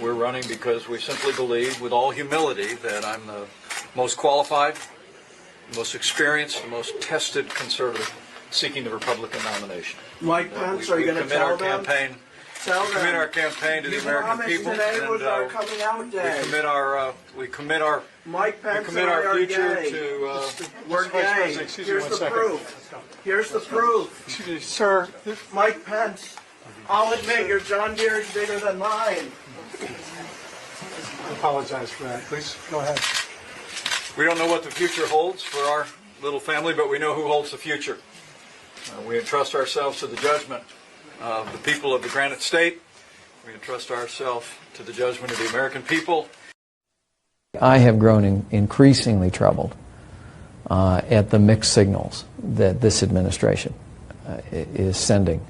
We're running because we simply believe, with all humility, that I'm the most qualified, the most experienced, the most tested conservative seeking the Republican nomination. Mike Pence, are you going to tell them? We commit our campaign to the American people, today was our coming out day. We commit our Mike Pence future gay. to. We're gay. Here's the proof. Here's the proof. Excuse me, sir. Mike Pence, I'll admit your John Deere is bigger than mine. I apologize for that. Please go ahead. We don't know what the future holds for our little family, but we know who holds the future. We entrust ourselves to the judgment of the people of the Granite State. We entrust ourselves to the judgment of the American people. I have grown increasingly troubled at the mixed signals that this administration is sending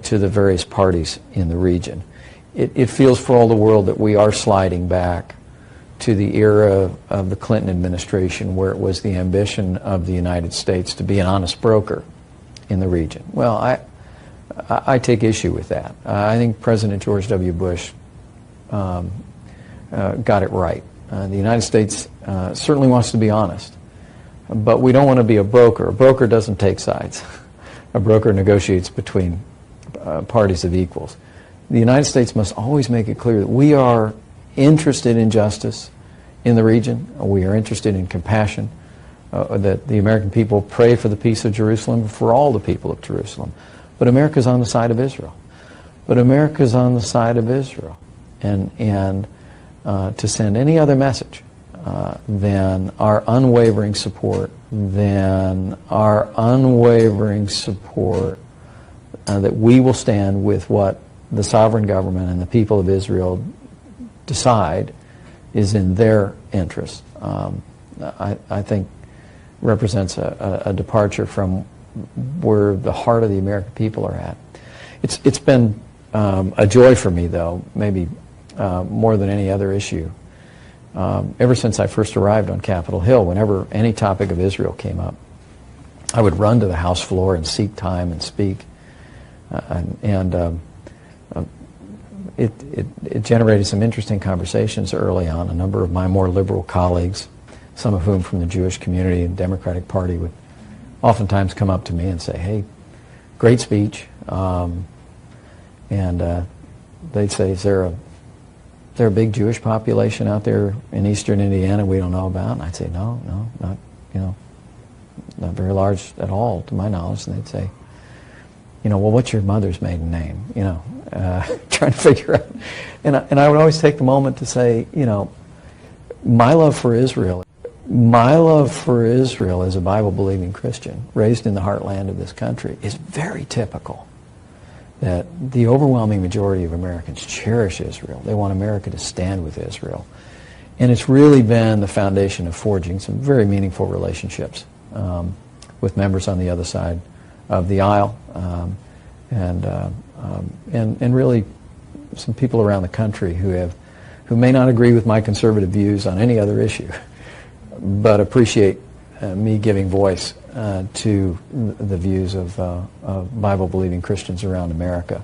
to the various parties in the region. It feels for all the world that we are sliding back to the era of the Clinton administration, where it was the ambition of the United States to be an honest broker in the region. Well, I take issue with that. I think President George W. Bush got it right. The United States certainly wants to be honest, but we don't want to be a broker. A broker doesn't take sides. A broker negotiates between parties of equals. The United States must always make it clear that we are interested in justice in the region. We are interested in compassion, that the American people pray for the peace of Jerusalem, for all the people of Jerusalem. But America's on the side of Israel. But America's on the side of Israel. And to send any other message than our unwavering support, that we will stand with what the sovereign government and the people of Israel decide is in their interest, I think represents a departure from where the heart of the American people are at. It's been a joy for me, though, maybe more than any other issue. Ever since I first arrived on Capitol Hill, whenever any topic of Israel came up, I would run to the House floor and seek time and speak. It generated some interesting conversations early on. A number of my more liberal colleagues, some of whom from the Jewish community and Democratic Party, would oftentimes come up to me and say, "Hey, great speech," and they'd say, "Is there a big Jewish population out there in eastern Indiana we don't know about?" And I'd say, "No, not not very large at all, to my knowledge." And they'd say, "Well, what's your mother's maiden name?" Trying to figure out. And I would always take the moment to say, my love for Israel as a Bible-believing Christian, raised in the heartland of this country, is very typical. That the overwhelming majority of Americans cherish Israel. They want America to stand with Israel. And it's really been the foundation of forging some very meaningful relationships with members on the other side of the aisle, and really some people around the country who may not agree with my conservative views on any other issue, but appreciate me giving voice to the views of Bible-believing Christians around America.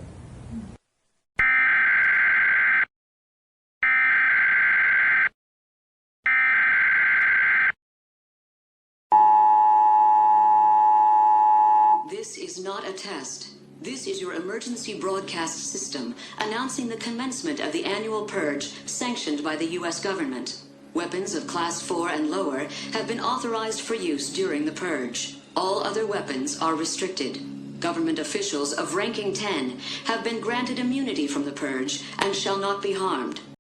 This is not a test. This is your emergency broadcast system announcing the commencement of the annual purge sanctioned by the U.S. government. Weapons of Class 4 and lower have been authorized for use during the purge. All other weapons are restricted. Government officials of ranking 10 have been granted immunity from the purge and shall not be harmed.